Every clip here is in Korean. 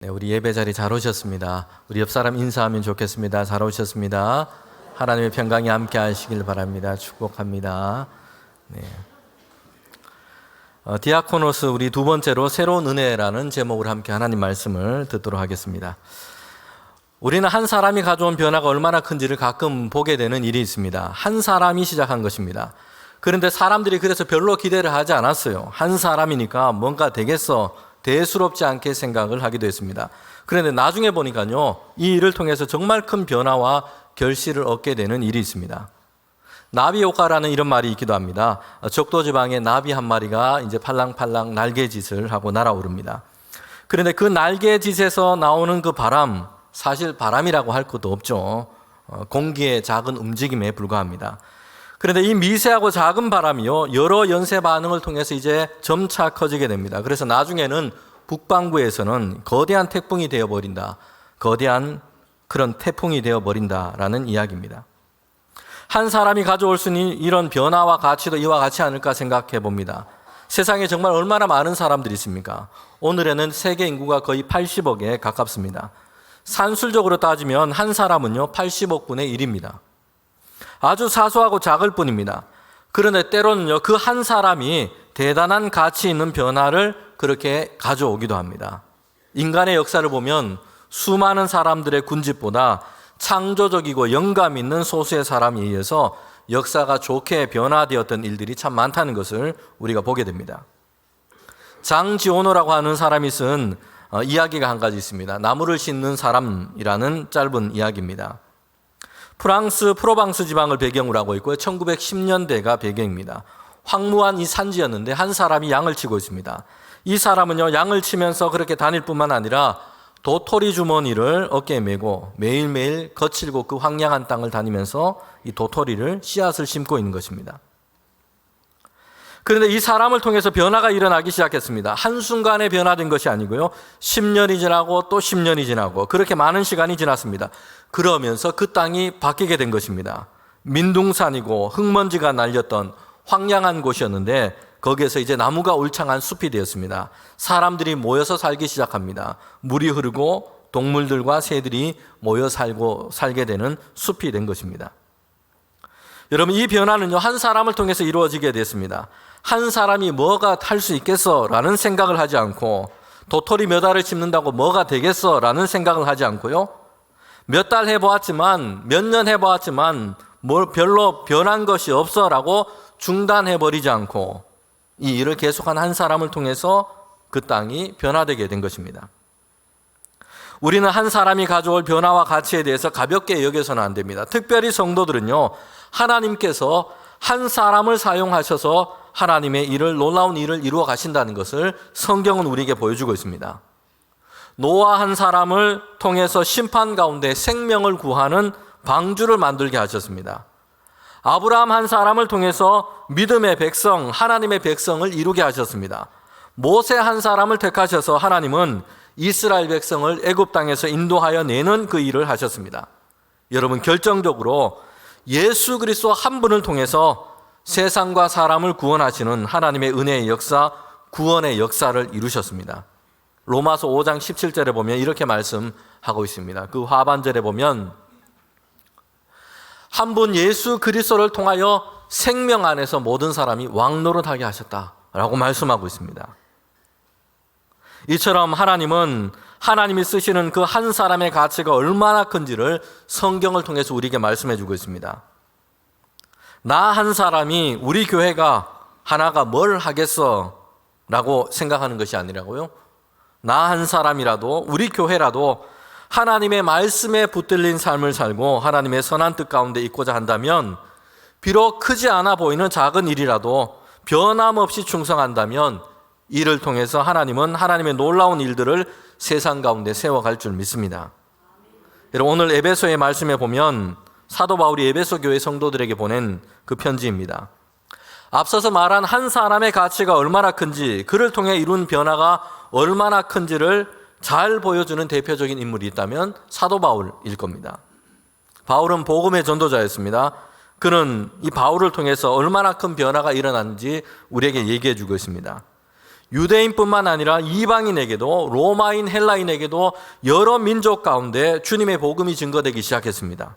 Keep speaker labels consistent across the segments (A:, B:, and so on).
A: 네, 우리 예배 자리 잘 오셨습니다. 우리 옆 사람 인사하면 좋겠습니다. 잘 오셨습니다. 하나님의 평강이 함께 하시길 바랍니다. 축복합니다. 네. 디아코노스 우리 두 번째로 새로운 은혜라는 제목으로 함께 하나님 말씀을 듣도록 하겠습니다. 우리는 한 사람이 가져온 변화가 얼마나 큰지를 가끔 보게 되는 일이 있습니다. 한 사람이 시작한 것입니다. 그런데 사람들이 그래서 별로 기대를 하지 않았어요. 한 사람이니까 뭔가 되겠어, 대수롭지 않게 생각을 하기도 했습니다. 그런데 나중에 보니까요, 이 일을 통해서 정말 큰 변화와 결실을 얻게 되는 일이 있습니다. 나비 효과라는 이런 말이 있기도 합니다. 적도 지방에 나비 한 마리가 이제 팔랑팔랑 날개짓을 하고 날아오릅니다. 그런데 그 날개짓에서 나오는 그 바람, 사실 바람이라고 할 것도 없죠. 공기의 작은 움직임에 불과합니다. 그런데 이 미세하고 작은 바람이요, 여러 연쇄 반응을 통해서 이제 점차 커지게 됩니다. 그래서 나중에는 북반구에서는 거대한 태풍이 되어버린다. 거대한 그런 태풍이 되어버린다라는 이야기입니다. 한 사람이 가져올 수 있는 이런 변화와 가치도 이와 같지 않을까 생각해 봅니다. 세상에 정말 얼마나 많은 사람들이 있습니까? 오늘에는 세계 인구가 거의 80억에 가깝습니다. 산술적으로 따지면 한 사람은요, 80억분의 1입니다. 아주 사소하고 작을 뿐입니다. 그런데 때로는요, 그 한 사람이 대단한 가치 있는 변화를 그렇게 가져오기도 합니다. 인간의 역사를 보면 수많은 사람들의 군집보다 창조적이고 영감 있는 소수의 사람에 의해서 역사가 좋게 변화되었던 일들이 참 많다는 것을 우리가 보게 됩니다. 장지오노라고 하는 사람이 쓴 이야기가 한 가지 있습니다. 나무를 심는 사람이라는 짧은 이야기입니다. 프랑스 프로방스 지방을 배경으로 하고 있고요. 1910년대가 배경입니다. 황무한 이 산지였는데 한 사람이 양을 치고 있습니다. 이 사람은요, 양을 치면서 그렇게 다닐 뿐만 아니라 도토리 주머니를 어깨에 메고 매일매일 거칠고 그 황량한 땅을 다니면서 이 도토리를 씨앗을 심고 있는 것입니다. 그런데 이 사람을 통해서 변화가 일어나기 시작했습니다. 한순간에 변화된 것이 아니고요, 10년이 지나고 또 10년이 지나고 그렇게 많은 시간이 지났습니다. 그러면서 그 땅이 바뀌게 된 것입니다. 민둥산이고 흙먼지가 날렸던 황량한 곳이었는데 거기에서 이제 나무가 울창한 숲이 되었습니다. 사람들이 모여서 살기 시작합니다. 물이 흐르고 동물들과 새들이 모여 살게 되는 숲이 된 것입니다. 여러분, 이 변화는요, 한 사람을 통해서 이루어지게 됐습니다. 한 사람이 뭐가 할 수 있겠어 라는 생각을 하지 않고, 도토리 몇 알을 심는다고 뭐가 되겠어 라는 생각을 하지 않고요, 몇 달 해보았지만, 몇 년 해보았지만 별로 변한 것이 없어 라고 중단해버리지 않고 이 일을 계속한 한 사람을 통해서 그 땅이 변화되게 된 것입니다. 우리는 한 사람이 가져올 변화와 가치에 대해서 가볍게 여겨서는 안 됩니다. 특별히 성도들은요, 하나님께서 한 사람을 사용하셔서 하나님의 일을, 놀라운 일을 이루어 가신다는 것을 성경은 우리에게 보여주고 있습니다. 노아 한 사람을 통해서 심판 가운데 생명을 구하는 방주를 만들게 하셨습니다. 아브라함 한 사람을 통해서 믿음의 백성, 하나님의 백성을 이루게 하셨습니다. 모세 한 사람을 택하셔서 하나님은 이스라엘 백성을 애굽 땅에서 인도하여 내는 그 일을 하셨습니다. 여러분, 결정적으로 예수 그리스도 한 분을 통해서 세상과 사람을 구원하시는 하나님의 은혜의 역사, 구원의 역사를 이루셨습니다. 로마서 5장 17절에 보면 이렇게 말씀하고 있습니다. 그 하반절에 보면 한 분 예수 그리스도를 통하여 생명 안에서 모든 사람이 왕노릇하게 하셨다라고 말씀하고 있습니다. 이처럼 하나님은 하나님이 쓰시는 그 한 사람의 가치가 얼마나 큰지를 성경을 통해서 우리에게 말씀해 주고 있습니다. 나 한 사람이, 우리 교회가 하나가 뭘 하겠어 라고 생각하는 것이 아니라고요, 나 한 사람이라도, 우리 교회라도 하나님의 말씀에 붙들린 삶을 살고 하나님의 선한 뜻 가운데 있고자 한다면, 비록 크지 않아 보이는 작은 일이라도 변함없이 충성한다면 이를 통해서 하나님은 하나님의 놀라운 일들을 세상 가운데 세워갈 줄 믿습니다. 여러분, 오늘 에베소의 말씀에 보면 사도 바울이 에베소 교회 성도들에게 보낸 그 편지입니다. 앞서서 말한 한 사람의 가치가 얼마나 큰지, 그를 통해 이룬 변화가 얼마나 큰지를 잘 보여주는 대표적인 인물이 있다면 사도 바울일 겁니다. 바울은 복음의 전도자였습니다. 그는 이 바울을 통해서 얼마나 큰 변화가 일어났는지 우리에게 얘기해 주고 있습니다. 유대인뿐만 아니라 이방인에게도, 로마인, 헬라인에게도 여러 민족 가운데 주님의 복음이 증거되기 시작했습니다.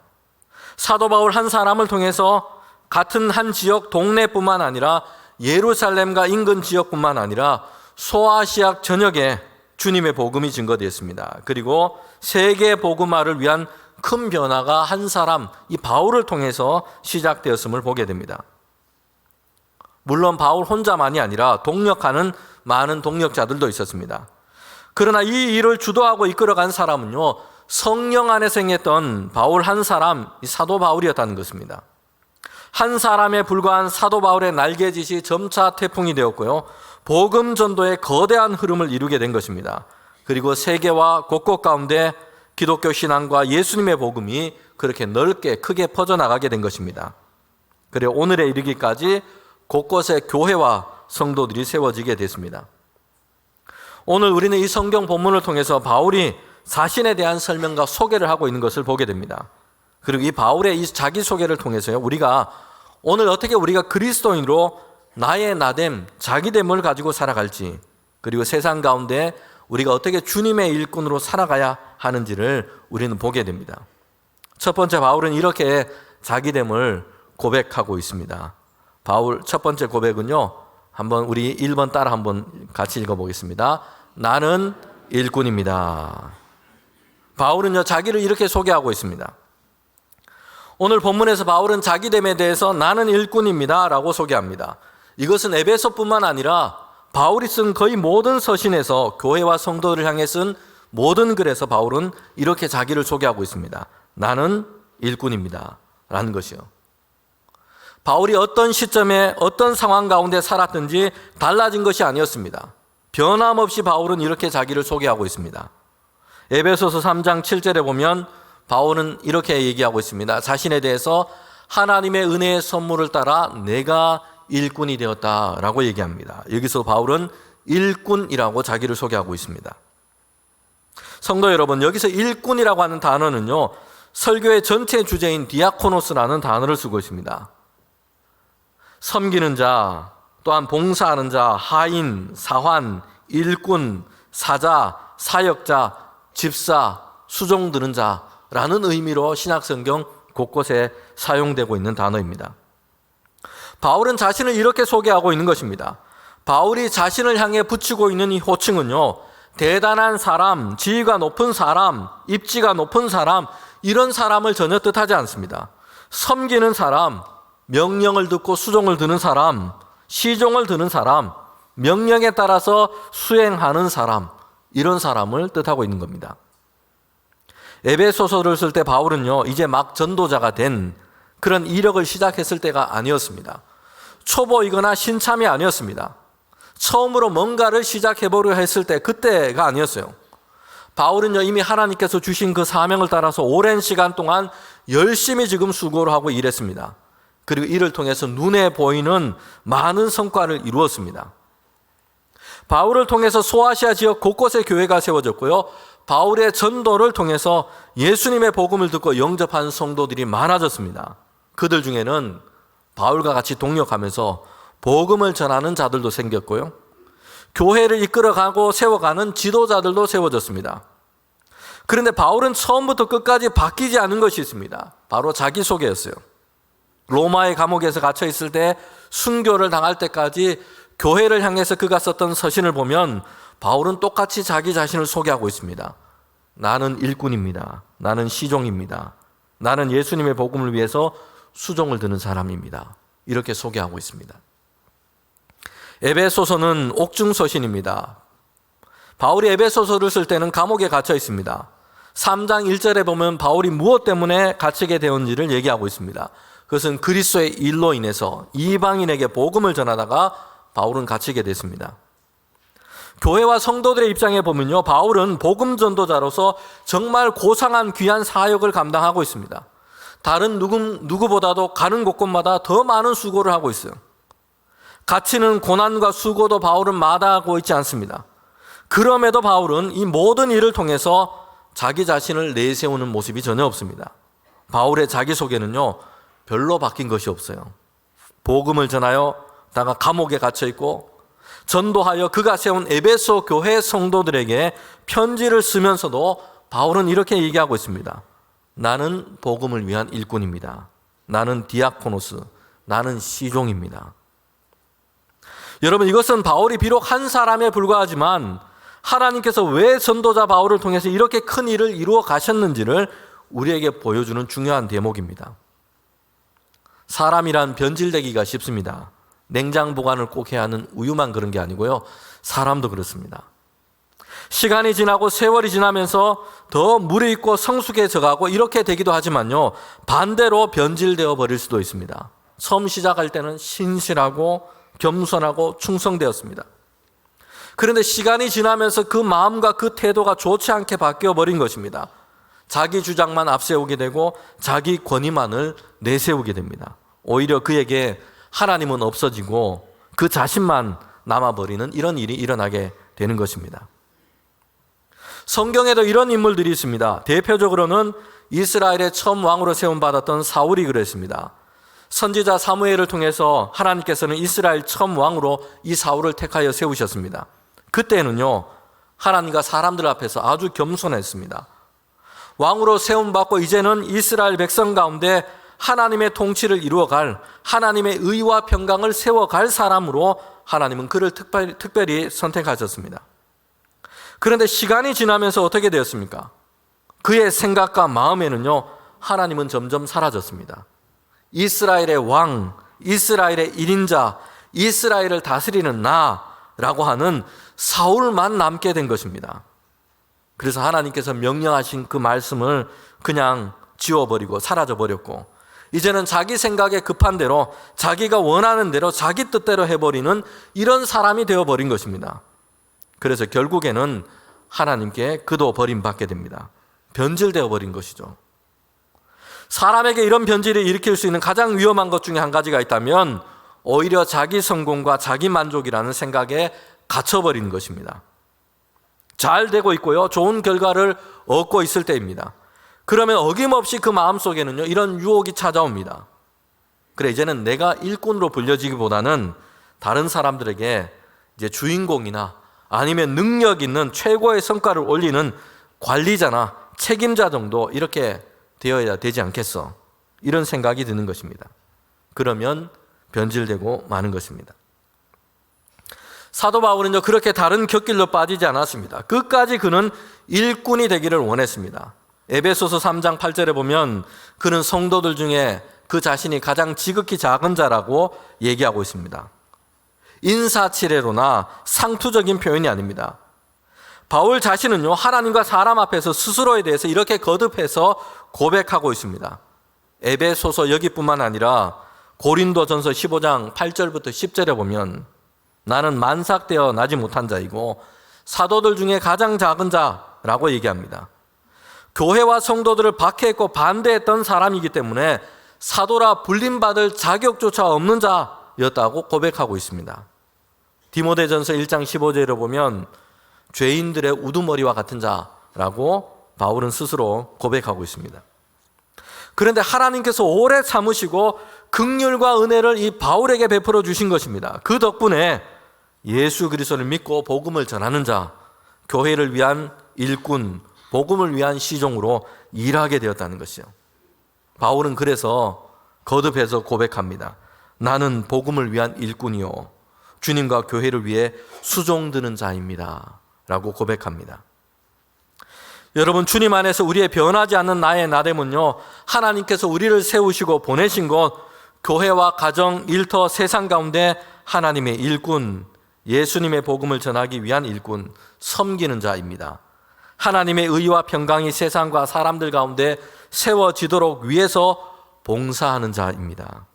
A: 사도 바울 한 사람을 통해서 같은 한 지역 동네뿐만 아니라 예루살렘과 인근 지역뿐만 아니라 소아시아 전역에 주님의 복음이 증거되었습니다. 그리고 세계 복음화를 위한 큰 변화가 한 사람, 이 바울을 통해서 시작되었음을 보게 됩니다. 물론 바울 혼자만이 아니라 동력하는 많은 동력자들도 있었습니다. 그러나 이 일을 주도하고 이끌어간 사람은요, 성령 안에서 행했던 바울 한 사람, 이 사도 바울이었다는 것입니다. 한 사람에 불과한 사도 바울의 날개짓이 점차 태풍이 되었고요, 복음 전도의 거대한 흐름을 이루게 된 것입니다. 그리고 세계와 곳곳 가운데 기독교 신앙과 예수님의 복음이 그렇게 넓게 크게 퍼져나가게 된 것입니다. 그리고 오늘에 이르기까지 곳곳에 교회와 성도들이 세워지게 됐습니다. 오늘 우리는 이 성경 본문을 통해서 바울이 자신에 대한 설명과 소개를 하고 있는 것을 보게 됩니다. 그리고 이 바울의 이 자기소개를 통해서요, 오늘 어떻게 우리가 그리스도인으로 나의 나됨, 자기됨을 가지고 살아갈지, 그리고 세상 가운데 우리가 어떻게 주님의 일꾼으로 살아가야 하는지를 우리는 보게 됩니다. 첫 번째, 바울은 이렇게 자기됨을 고백하고 있습니다. 바울 첫 번째 고백은요, 한번 우리 1번 따라 한번 같이 읽어보겠습니다. 나는 일꾼입니다. 바울은요, 자기를 이렇게 소개하고 있습니다. 오늘 본문에서 바울은 자기됨에 대해서 나는 일꾼입니다 라고 소개합니다. 이것은 에베소뿐만 아니라 바울이 쓴 거의 모든 서신에서 교회와 성도를 향해 쓴 모든 글에서 바울은 이렇게 자기를 소개하고 있습니다. 나는 일꾼입니다 라는 것이요. 바울이 어떤 시점에 어떤 상황 가운데 살았든지 달라진 것이 아니었습니다. 변함없이 바울은 이렇게 자기를 소개하고 있습니다. 에베소서 3장 7절에 보면 바울은 이렇게 얘기하고 있습니다. 자신에 대해서 하나님의 은혜의 선물을 따라 내가 일꾼이 되었다라고 얘기합니다. 여기서 바울은 일꾼이라고 자기를 소개하고 있습니다. 성도 여러분, 여기서 일꾼이라고 하는 단어는요, 설교의 전체 주제인 디아코노스라는 단어를 쓰고 있습니다. 섬기는 자, 또한 봉사하는 자, 하인, 사환, 일꾼, 사자, 사역자, 집사, 수종 드는 자라는 의미로 신약성경 곳곳에 사용되고 있는 단어입니다. 바울은 자신을 이렇게 소개하고 있는 것입니다. 바울이 자신을 향해 붙이고 있는 이 호칭은요, 대단한 사람, 지위가 높은 사람, 입지가 높은 사람, 이런 사람을 전혀 뜻하지 않습니다. 섬기는 사람, 명령을 듣고 수종을 드는 사람, 시종을 드는 사람, 명령에 따라서 수행하는 사람, 이런 사람을 뜻하고 있는 겁니다. 에베소서를 쓸 때 바울은요, 이제 막 전도자가 된 그런 이력을 시작했을 때가 아니었습니다. 초보이거나 신참이 아니었습니다. 처음으로 뭔가를 시작해보려 했을 때 그때가 아니었어요. 바울은요, 이미 하나님께서 주신 그 사명을 따라서 오랜 시간 동안 열심히 지금 수고를 하고 일했습니다. 그리고 이를 통해서 눈에 보이는 많은 성과를 이루었습니다. 바울을 통해서 소아시아 지역 곳곳에 교회가 세워졌고요, 바울의 전도를 통해서 예수님의 복음을 듣고 영접한 성도들이 많아졌습니다. 그들 중에는 바울과 같이 동역하면서 복음을 전하는 자들도 생겼고요, 교회를 이끌어가고 세워가는 지도자들도 세워졌습니다. 그런데 바울은 처음부터 끝까지 바뀌지 않은 것이 있습니다. 바로 자기소개였어요. 로마의 감옥에서 갇혀 있을 때, 순교를 당할 때까지 교회를 향해서 그가 썼던 서신을 보면 바울은 똑같이 자기 자신을 소개하고 있습니다. 나는 일꾼입니다. 나는 시종입니다. 나는 예수님의 복음을 위해서 수종을 드는 사람입니다. 이렇게 소개하고 있습니다. 에베소서는 옥중서신입니다. 바울이 에베소서를 쓸 때는 감옥에 갇혀 있습니다. 3장 1절에 보면 바울이 무엇 때문에 갇히게 되었는지를 얘기하고 있습니다. 그것은 그리스도의 일로 인해서 이방인에게 복음을 전하다가 바울은 갇히게 됐습니다. 교회와 성도들의 입장에 보면요, 바울은 복음 전도자로서 정말 고상한 귀한 사역을 감당하고 있습니다. 다른 누구보다도 가는 곳곳마다 더 많은 수고를 하고 있어요. 갇히는 고난과 수고도 바울은 마다하고 있지 않습니다. 그럼에도 바울은 이 모든 일을 통해서 자기 자신을 내세우는 모습이 전혀 없습니다. 바울의 자기소개는요, 별로 바뀐 것이 없어요. 복음을 전하여 다가 감옥에 갇혀 있고, 전도하여 그가 세운 에베소 교회 성도들에게 편지를 쓰면서도 바울은 이렇게 얘기하고 있습니다. 나는 복음을 위한 일꾼입니다. 나는 디아코노스, 나는 시종입니다. 여러분, 이것은 바울이 비록 한 사람에 불과하지만 하나님께서 왜 전도자 바울을 통해서 이렇게 큰 일을 이루어 가셨는지를 우리에게 보여주는 중요한 대목입니다. 사람이란 변질되기가 쉽습니다. 냉장 보관을 꼭 해야 하는 우유만 그런 게 아니고요. 사람도 그렇습니다. 시간이 지나고 세월이 지나면서 더 무르익고 성숙해져가고 이렇게 되기도 하지만요. 반대로 변질되어 버릴 수도 있습니다. 처음 시작할 때는 신실하고 겸손하고 충성되었습니다. 그런데 시간이 지나면서 그 마음과 그 태도가 좋지 않게 바뀌어 버린 것입니다. 자기 주장만 앞세우게 되고 자기 권위만을 내세우게 됩니다. 오히려 그에게 하나님은 없어지고 그 자신만 남아버리는 이런 일이 일어나게 되는 것입니다. 성경에도 이런 인물들이 있습니다. 대표적으로는 이스라엘의 처음 왕으로 세움받았던 사울이 그랬습니다. 선지자 사무엘을 통해서 하나님께서는 이스라엘 처음 왕으로 이 사울을 택하여 세우셨습니다. 그때는요, 하나님과 사람들 앞에서 아주 겸손했습니다. 왕으로 세움받고 이제는 이스라엘 백성 가운데 하나님의 통치를 이루어갈, 하나님의 의와 평강을 세워갈 사람으로 하나님은 그를 특별히 선택하셨습니다. 그런데 시간이 지나면서 어떻게 되었습니까? 그의 생각과 마음에는요, 하나님은 점점 사라졌습니다. 이스라엘의 왕, 이스라엘의 일인자, 이스라엘을 다스리는 나라고 하는 사울만 남게 된 것입니다. 그래서 하나님께서 명령하신 그 말씀을 그냥 지워버리고 사라져버렸고, 이제는 자기 생각에 급한 대로 자기가 원하는 대로 자기 뜻대로 해버리는 이런 사람이 되어버린 것입니다. 그래서 결국에는 하나님께 그도 버림받게 됩니다. 변질되어 버린 것이죠. 사람에게 이런 변질을 일으킬 수 있는 가장 위험한 것 중에 한 가지가 있다면 오히려 자기 성공과 자기 만족이라는 생각에 갇혀버리는 것입니다. 잘 되고 있고요, 좋은 결과를 얻고 있을 때입니다. 그러면 어김없이 그 마음속에는요, 이런 유혹이 찾아옵니다. 그래, 이제는 내가 일꾼으로 불려지기보다는 다른 사람들에게 이제 주인공이나 아니면 능력 있는 최고의 성과를 올리는 관리자나 책임자 정도 이렇게 되어야 되지 않겠어, 이런 생각이 드는 것입니다. 그러면 변질되고 마는 것입니다. 사도 바울은요, 그렇게 다른 곁길로 빠지지 않았습니다. 끝까지 그는 일꾼이 되기를 원했습니다. 에베소서 3장 8절에 보면 그는 성도들 중에 그 자신이 가장 지극히 작은 자라고 얘기하고 있습니다. 인사치레로나 상투적인 표현이 아닙니다. 바울 자신은요, 하나님과 사람 앞에서 스스로에 대해서 이렇게 거듭해서 고백하고 있습니다. 에베소서 여기뿐만 아니라 고린도전서 15장 8절부터 10절에 보면 나는 만삭되어 나지 못한 자이고 사도들 중에 가장 작은 자라고 얘기합니다. 교회와 성도들을 박해했고 반대했던 사람이기 때문에 사도라 불림받을 자격조차 없는 자였다고 고백하고 있습니다. 디모데전서 1장 15절에 보면 죄인들의 우두머리와 같은 자라고 바울은 스스로 고백하고 있습니다. 그런데 하나님께서 오래 참으시고 긍휼과 은혜를 이 바울에게 베풀어 주신 것입니다. 그 덕분에 예수 그리스도를 믿고 복음을 전하는 자, 교회를 위한 일꾼, 복음을 위한 시종으로 일하게 되었다는 것이요. 바울은 그래서 거듭해서 고백합니다. 나는 복음을 위한 일꾼이요, 주님과 교회를 위해 수종드는 자입니다 라고 고백합니다. 여러분, 주님 안에서 우리의 변하지 않는 나의 나됨은요, 하나님께서 우리를 세우시고 보내신 곳, 교회와 가정, 일터, 세상 가운데 하나님의 일꾼, 예수님의 복음을 전하기 위한 일꾼, 섬기는 자입니다. 하나님의 의와 평강이 세상과 사람들 가운데 세워지도록 위해서 봉사하는 자입니다.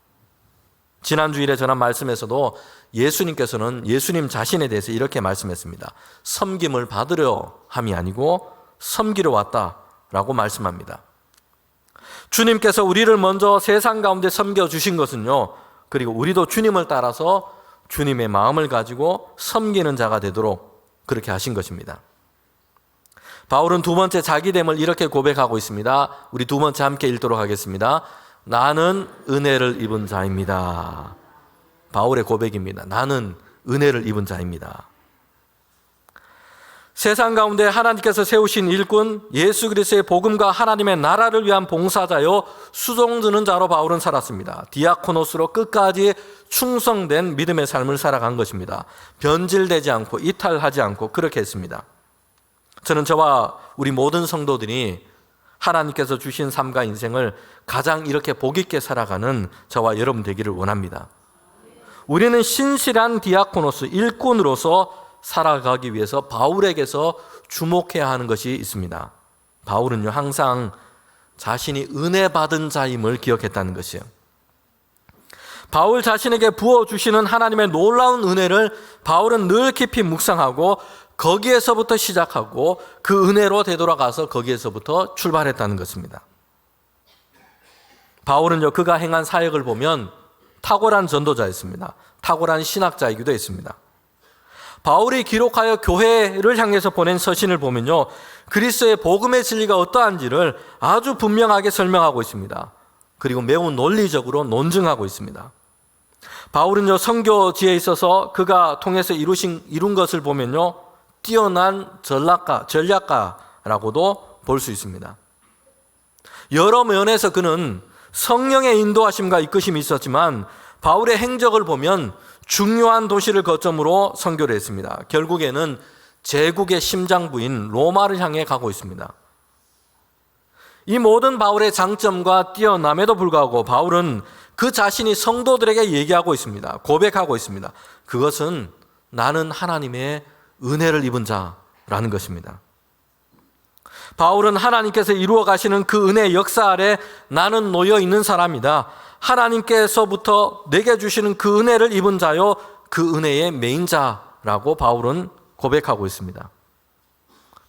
A: 지난 주일에 전한 말씀에서도 예수님께서는 예수님 자신에 대해서 이렇게 말씀했습니다. 섬김을 받으려 함이 아니고 섬기러 왔다라고 말씀합니다. 주님께서 우리를 먼저 세상 가운데 섬겨주신 것은요, 그리고 우리도 주님을 따라서 주님의 마음을 가지고 섬기는 자가 되도록 그렇게 하신 것입니다. 바울은 두 번째 자기됨을 이렇게 고백하고 있습니다. 우리 두 번째 함께 읽도록 하겠습니다. 나는 은혜를 입은 자입니다. 바울의 고백입니다. 나는 은혜를 입은 자입니다. 세상 가운데 하나님께서 세우신 일꾼, 예수 그리스도의 복음과 하나님의 나라를 위한 봉사자요 수종드는 자로 바울은 살았습니다. 디아코노스로 끝까지 충성된 믿음의 삶을 살아간 것입니다. 변질되지 않고 이탈하지 않고 그렇게 했습니다. 저는 저와 우리 모든 성도들이 하나님께서 주신 삶과 인생을 가장 이렇게 복 있게 살아가는 저와 여러분 되기를 원합니다. 우리는 신실한 디아코노스, 일꾼으로서 살아가기 위해서 바울에게서 주목해야 하는 것이 있습니다. 바울은요, 항상 자신이 은혜 받은 자임을 기억했다는 것이에요. 바울 자신에게 부어주시는 하나님의 놀라운 은혜를 바울은 늘 깊이 묵상하고 거기에서부터 시작하고 그 은혜로 되돌아가서 거기에서부터 출발했다는 것입니다. 바울은요, 그가 행한 사역을 보면 탁월한 전도자였습니다. 탁월한 신학자이기도 했습니다. 바울이 기록하여 교회를 향해서 보낸 서신을 보면요, 그리스도의 복음의 진리가 어떠한지를 아주 분명하게 설명하고 있습니다. 그리고 매우 논리적으로 논증하고 있습니다. 바울은요, 선교지에 있어서 그가 통해서 이룬 것을 보면요, 뛰어난 전략가라고도 볼 수 있습니다. 여러 면에서 그는 성령의 인도하심과 이끄심이 있었지만 바울의 행적을 보면 중요한 도시를 거점으로 선교를 했습니다. 결국에는 제국의 심장부인 로마를 향해 가고 있습니다. 이 모든 바울의 장점과 뛰어남에도 불구하고 바울은 그 자신이 성도들에게 얘기하고 있습니다. 고백하고 있습니다. 그것은 나는 하나님의 은혜를 입은 자라는 것입니다. 바울은 하나님께서 이루어 가시는 그 은혜의 역사 아래 나는 놓여 있는 사람이다. 하나님께서부터 내게 주시는 그 은혜를 입은 자요, 그 은혜의 메인자라고 바울은 고백하고 있습니다.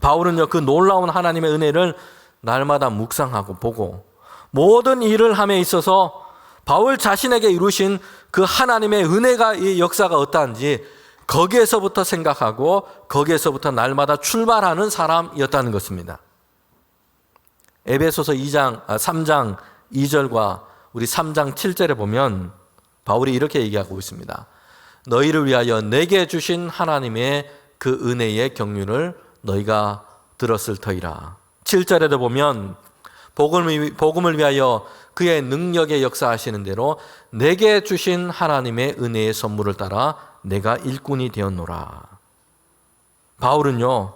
A: 바울은요, 그 놀라운 하나님의 은혜를 날마다 묵상하고 보고 모든 일을 함에 있어서 바울 자신에게 이루신 그 하나님의 은혜가 이 역사가 어떠한지 거기에서부터 생각하고 거기에서부터 날마다 출발하는 사람이었다는 것입니다. 에베소서 3장 2절과 우리 3장 7절에 보면 바울이 이렇게 얘기하고 있습니다. 너희를 위하여 내게 주신 하나님의 그 은혜의 경륜을 너희가 들었을 터이라. 7절에도 보면 복음을 위하여 그의 능력에 역사하시는 대로 내게 주신 하나님의 은혜의 선물을 따라 내가 일꾼이 되었노라. 바울은요,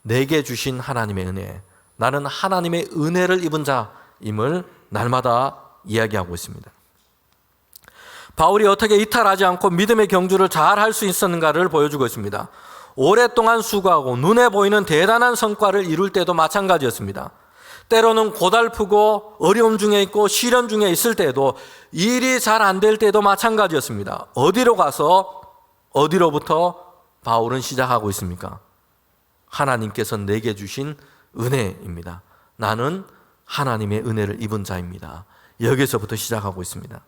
A: 내게 주신 하나님의 은혜, 나는 하나님의 은혜를 입은 자임을 날마다 이야기하고 있습니다. 바울이 어떻게 이탈하지 않고 믿음의 경주를 잘 할 수 있었는가를 보여주고 있습니다. 오랫동안 수고하고 눈에 보이는 대단한 성과를 이룰 때도 마찬가지였습니다. 때로는 고달프고 어려움 중에 있고 시련 중에 있을 때도, 일이 잘 안 될 때도 마찬가지였습니다. 어디로 가서 어디로부터 바울은 시작하고 있습니까? 하나님께서 내게 주신 은혜입니다. 나는 하나님의 은혜를 입은 자입니다. 여기서부터 시작하고 있습니다.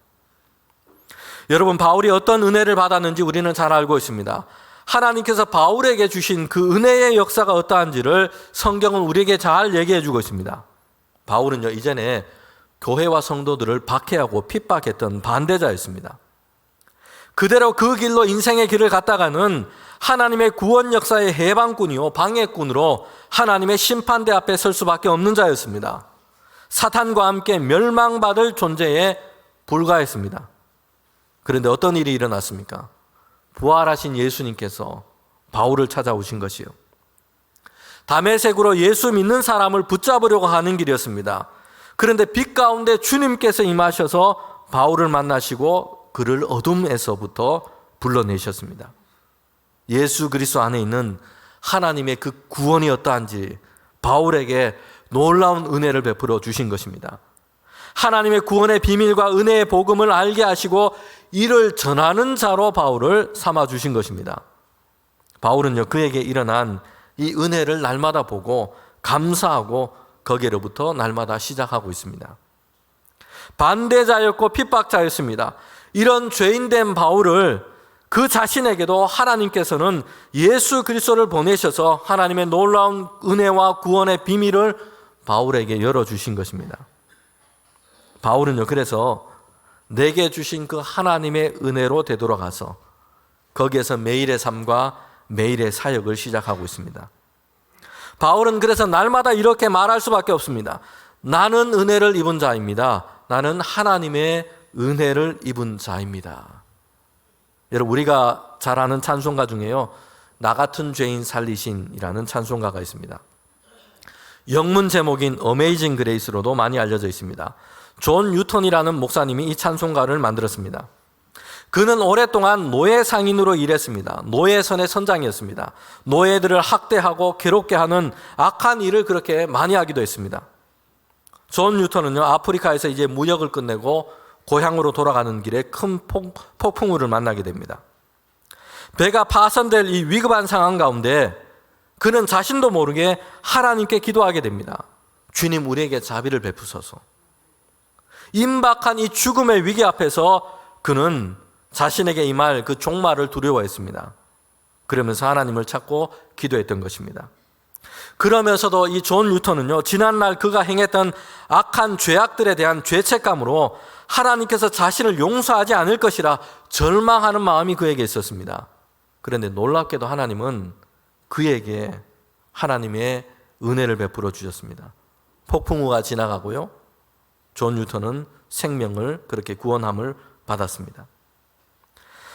A: 여러분, 바울이 어떤 은혜를 받았는지 우리는 잘 알고 있습니다. 하나님께서 바울에게 주신 그 은혜의 역사가 어떠한지를 성경은 우리에게 잘 얘기해 주고 있습니다. 바울은요, 이전에 교회와 성도들을 박해하고 핍박했던 반대자였습니다. 그대로 그 길로 인생의 길을 갔다가는 하나님의 구원 역사의 해방꾼이요, 방해꾼으로 하나님의 심판대 앞에 설 수밖에 없는 자였습니다. 사탄과 함께 멸망받을 존재에 불과했습니다. 그런데 어떤 일이 일어났습니까? 부활하신 예수님께서 바울을 찾아오신 것이요, 다메섹으로 예수 믿는 사람을 붙잡으려고 하는 길이었습니다. 그런데 빛 가운데 주님께서 임하셔서 바울을 만나시고 그를 어둠에서부터 불러내셨습니다. 예수 그리스도 안에 있는 하나님의 그 구원이 어떠한지 바울에게 놀라운 은혜를 베풀어 주신 것입니다. 하나님의 구원의 비밀과 은혜의 복음을 알게 하시고 이를 전하는 자로 바울을 삼아 주신 것입니다. 바울은요, 그에게 일어난 이 은혜를 날마다 보고 감사하고 거기로부터 날마다 시작하고 있습니다. 반대자였고 핍박자였습니다. 이런 죄인된 바울을 그 자신에게도 하나님께서는 예수 그리스도를 보내셔서 하나님의 놀라운 은혜와 구원의 비밀을 바울에게 열어주신 것입니다. 바울은요, 그래서 내게 주신 그 하나님의 은혜로 되돌아가서 거기에서 매일의 삶과 매일의 사역을 시작하고 있습니다. 바울은 그래서 날마다 이렇게 말할 수밖에 없습니다. 나는 은혜를 입은 자입니다. 나는 하나님의 은혜를 입은 자입니다. 여러분, 우리가 잘 아는 찬송가 중에요, 나 같은 죄인 살리신이라는 찬송가가 있습니다. 영문 제목인 어메이징 그레이스로도 많이 알려져 있습니다. 존 뉴턴이라는 목사님이 이 찬송가를 만들었습니다. 그는 오랫동안 노예 상인으로 일했습니다. 노예선의 선장이었습니다. 노예들을 학대하고 괴롭게 하는 악한 일을 그렇게 많이 하기도 했습니다. 존 뉴턴은요, 아프리카에서 이제 무역을 끝내고 고향으로 돌아가는 길에 큰 폭풍우를 만나게 됩니다. 배가 파손될 이 위급한 상황 가운데 그는 자신도 모르게 하나님께 기도하게 됩니다. 주님, 우리에게 자비를 베푸소서. 임박한 이 죽음의 위기 앞에서 그는 자신에게 임할 그 종말을 두려워했습니다. 그러면서 하나님을 찾고 기도했던 것입니다. 그러면서도 이 존 뉴턴은요, 지난날 그가 행했던 악한 죄악들에 대한 죄책감으로 하나님께서 자신을 용서하지 않을 것이라 절망하는 마음이 그에게 있었습니다. 그런데 놀랍게도 하나님은 그에게 하나님의 은혜를 베풀어 주셨습니다. 폭풍우가 지나가고요, 존 뉴턴은 생명을 그렇게 구원함을 받았습니다.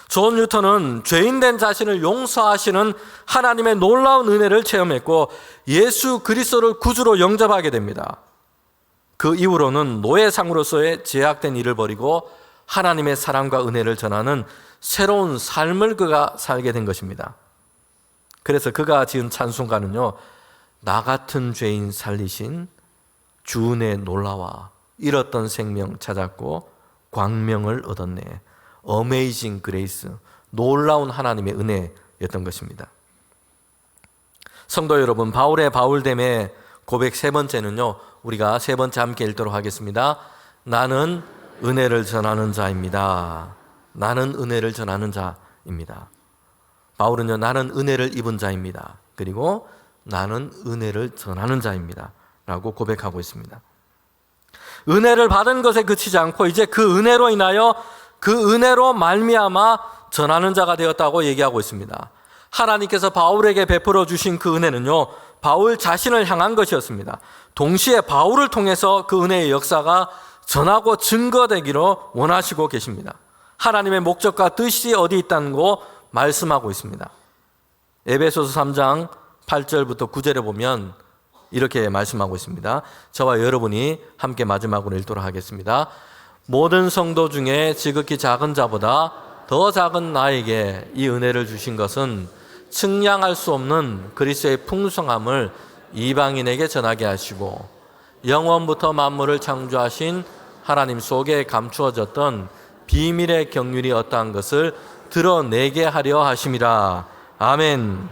A: 존 뉴턴은 죄인된 자신을 용서하시는 하나님의 놀라운 은혜를 체험했고 예수 그리스도를 구주로 영접하게 됩니다. 그 이후로는 노예상으로서의 제약된 일을 버리고 하나님의 사랑과 은혜를 전하는 새로운 삶을 그가 살게 된 것입니다. 그래서 그가 지은 찬송가는요, 나 같은 죄인 살리신 주 은혜 놀라와 잃었던 생명 찾았고 광명을 얻었네. 어메이징 그레이스, 놀라운 하나님의 은혜였던 것입니다. 성도 여러분, 바울의 바울됨의 고백 세 번째는요, 우리가 세 번째 함께 읽도록 하겠습니다. 나는 은혜를 전하는 자입니다. 나는 은혜를 전하는 자입니다. 바울은요, 나는 은혜를 입은 자입니다. 그리고 나는 은혜를 전하는 자입니다. 라고 고백하고 있습니다. 은혜를 받은 것에 그치지 않고 이제 그 은혜로 인하여 그 은혜로 말미암아 전하는 자가 되었다고 얘기하고 있습니다. 하나님께서 바울에게 베풀어 주신 그 은혜는요, 바울 자신을 향한 것이었습니다. 동시에 바울을 통해서 그 은혜의 역사가 전하고 증거되기로 원하시고 계십니다. 하나님의 목적과 뜻이 어디 있다는 거 말씀하고 있습니다. 에베소서 3장 8절부터 9절에 보면 이렇게 말씀하고 있습니다. 저와 여러분이 함께 마지막으로 읽도록 하겠습니다. 모든 성도 중에 지극히 작은 자보다 더 작은 나에게 이 은혜를 주신 것은 측량할 수 없는 그리스도의 풍성함을 이방인에게 전하게 하시고 영원부터 만물을 창조하신 하나님 속에 감추어졌던 비밀의 경륜이 어떠한 것을 드러내게 하려 하심이라. 아멘.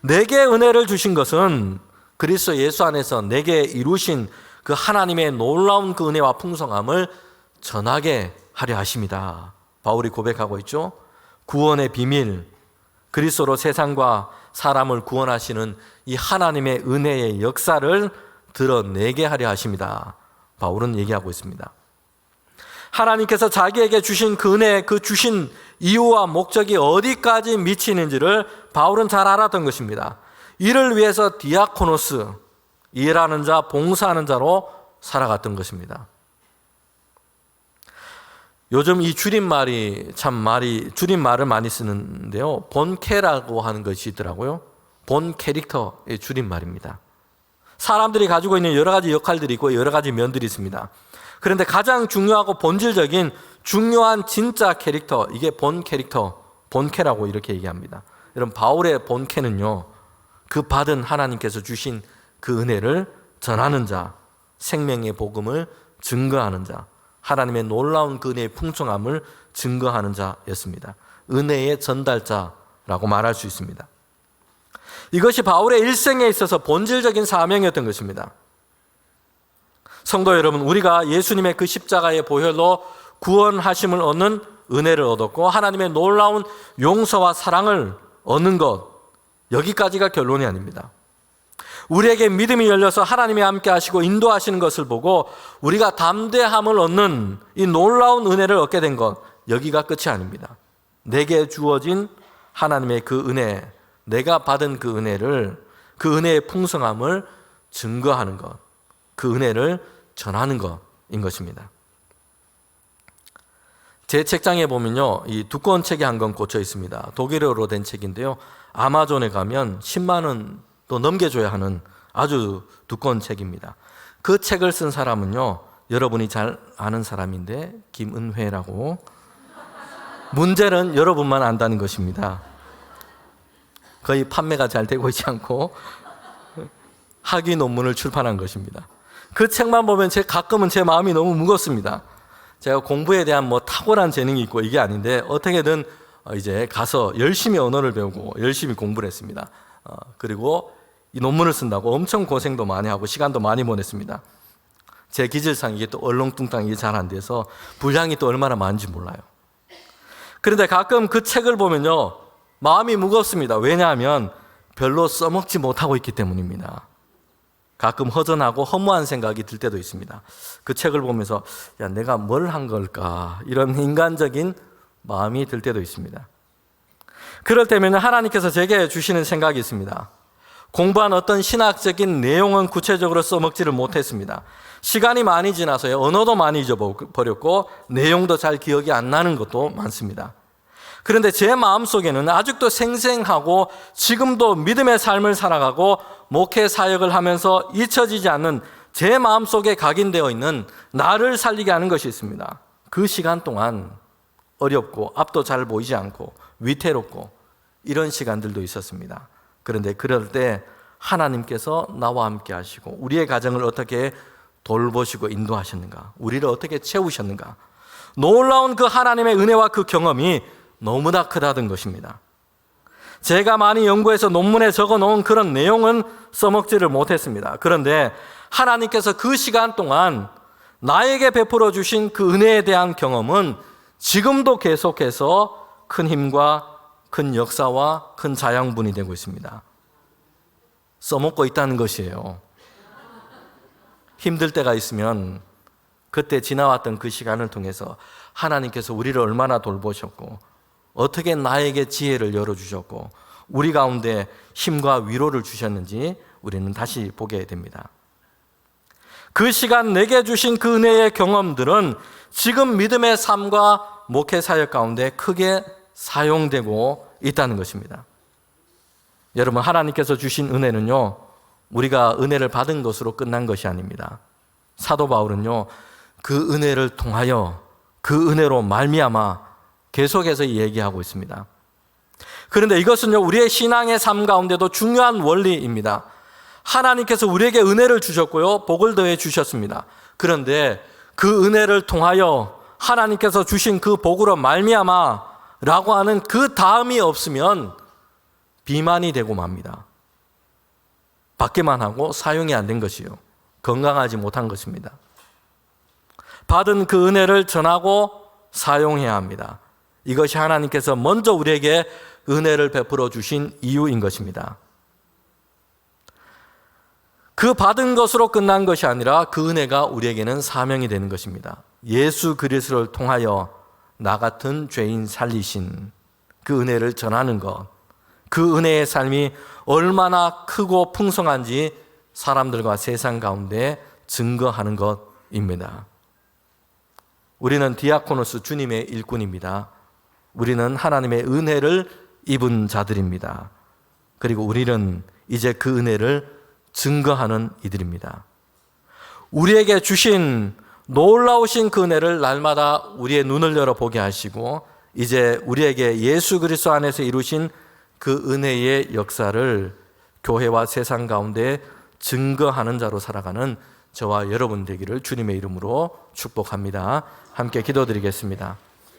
A: 내게 은혜를 주신 것은 그리스도 예수 안에서 내게 이루신 그 하나님의 놀라운 그 은혜와 풍성함을 전하게 하려 하십니다. 바울이 고백하고 있죠. 구원의 비밀, 그리스도로 세상과 사람을 구원하시는 이 하나님의 은혜의 역사를 드러내게 하려 하십니다. 바울은 얘기하고 있습니다. 하나님께서 자기에게 주신 그 은혜, 그 주신 이유와 목적이 어디까지 미치는지를 바울은 잘 알았던 것입니다. 이를 위해서 디아코노스, 일하는 자, 봉사하는 자로 살아갔던 것입니다. 요즘 이 줄임말이 줄임말을 많이 쓰는데요. 본캐라고 하는 것이 있더라고요. 본 캐릭터의 줄임말입니다. 사람들이 가지고 있는 여러 가지 역할들이 있고 여러 가지 면들이 있습니다. 그런데 가장 중요하고 본질적인 중요한 진짜 캐릭터, 이게 본 캐릭터, 본캐라고 이렇게 얘기합니다. 여러분, 바울의 본캐는요, 그 받은 하나님께서 주신 그 은혜를 전하는 자, 생명의 복음을 증거하는 자, 하나님의 놀라운 그 은혜의 풍성함을 증거하는 자였습니다. 은혜의 전달자라고 말할 수 있습니다. 이것이 바울의 일생에 있어서 본질적인 사명이었던 것입니다. 성도 여러분, 우리가 예수님의 그 십자가의 보혈로 구원하심을 얻는 은혜를 얻었고 하나님의 놀라운 용서와 사랑을 얻는 것, 여기까지가 결론이 아닙니다. 우리에게 믿음이 열려서 하나님이 함께 하시고 인도하시는 것을 보고 우리가 담대함을 얻는 이 놀라운 은혜를 얻게 된 것, 여기가 끝이 아닙니다. 내게 주어진 하나님의 그 은혜, 내가 받은 그 은혜를, 그 은혜의 풍성함을 증거하는 것, 그 은혜를 전하는 것인 것입니다. 제 책장에 보면요, 이 두꺼운 책이 한 권 꽂혀 있습니다. 독일어로 된 책인데요, 아마존에 가면 10만 원도 넘겨줘야 하는 아주 두꺼운 책입니다. 그 책을 쓴 사람은요, 여러분이 잘 아는 사람인데 김은회라고. 문제는 여러분만 안다는 것입니다. 거의 판매가 잘 되고 있지 않고 학위 논문을 출판한 것입니다. 그 책만 보면 가끔은 제 마음이 너무 무겁습니다. 제가 공부에 대한 탁월한 재능이 있고 이게 아닌데 어떻게든 이제 가서 열심히 언어를 배우고 열심히 공부를 했습니다. 그리고 이 논문을 쓴다고 엄청 고생도 많이 하고 시간도 많이 보냈습니다. 제 기질상 이게 또 얼렁뚱땅 이게 잘 안 돼서 분량이 또 얼마나 많은지 몰라요. 그런데 가끔 그 책을 보면요, 마음이 무겁습니다. 왜냐하면 별로 써먹지 못하고 있기 때문입니다. 가끔 허전하고 허무한 생각이 들 때도 있습니다. 그 책을 보면서 내가 뭘 한 걸까, 이런 인간적인 마음이 들 때도 있습니다. 그럴 때면 하나님께서 제게 주시는 생각이 있습니다. 공부한 어떤 신학적인 내용은 구체적으로 써먹지를 못했습니다. 시간이 많이 지나서요, 언어도 많이 잊어버렸고 내용도 잘 기억이 안 나는 것도 많습니다. 그런데 제 마음속에는 아직도 생생하고 지금도 믿음의 삶을 살아가고 목회 사역을 하면서 잊혀지지 않는 제 마음속에 각인되어 있는 나를 살리게 하는 것이 있습니다. 그 시간 동안 어렵고 앞도 잘 보이지 않고 위태롭고 이런 시간들도 있었습니다. 그런데 그럴 때 하나님께서 나와 함께 하시고 우리의 가정을 어떻게 돌보시고 인도하셨는가, 우리를 어떻게 채우셨는가, 놀라운 그 하나님의 은혜와 그 경험이 너무나 크다던 것입니다. 제가 많이 연구해서 논문에 적어놓은 그런 내용은 써먹지를 못했습니다. 그런데 하나님께서 그 시간 동안 나에게 베풀어 주신 그 은혜에 대한 경험은 지금도 계속해서 큰 힘과 큰 역사와 큰 자양분이 되고 있습니다. 써먹고 있다는 것이에요. 힘들 때가 있으면 그때 지나왔던 그 시간을 통해서 하나님께서 우리를 얼마나 돌보셨고 어떻게 나에게 지혜를 열어주셨고 우리 가운데 힘과 위로를 주셨는지 우리는 다시 보게 됩니다. 그 시간 내게 주신 그 은혜의 경험들은 지금 믿음의 삶과 목회 사역 가운데 크게 사용되고 있다는 것입니다. 여러분, 하나님께서 주신 은혜는요, 우리가 은혜를 받은 것으로 끝난 것이 아닙니다. 사도 바울은요, 그 은혜를 통하여 그 은혜로 말미암아 계속해서 얘기하고 있습니다. 그런데 이것은요, 우리의 신앙의 삶 가운데도 중요한 원리입니다. 하나님께서 우리에게 은혜를 주셨고요, 복을 더해 주셨습니다. 그런데 그 은혜를 통하여 하나님께서 주신 그 복으로 말미암아 라고 하는 그 다음이 없으면 비만이 되고 맙니다. 받기만 하고 사용이 안 된 것이요, 건강하지 못한 것입니다. 받은 그 은혜를 전하고 사용해야 합니다. 이것이 하나님께서 먼저 우리에게 은혜를 베풀어 주신 이유인 것입니다. 그 받은 것으로 끝난 것이 아니라 그 은혜가 우리에게는 사명이 되는 것입니다. 예수 그리스도를 통하여 나 같은 죄인 살리신 그 은혜를 전하는 것, 그 은혜의 삶이 얼마나 크고 풍성한지 사람들과 세상 가운데 증거하는 것입니다. 우리는 디아코노스, 주님의 일꾼입니다. 우리는 하나님의 은혜를 입은 자들입니다. 그리고 우리는 이제 그 은혜를 증거하는 이들입니다. 우리에게 주신 놀라우신 그 은혜를 날마다 우리의 눈을 열어보게 하시고 이제 우리에게 예수 그리스도 안에서 이루신 그 은혜의 역사를 교회와 세상 가운데 증거하는 자로 살아가는 저와 여러분 되기를 주님의 이름으로 축복합니다. 함께 기도드리겠습니다.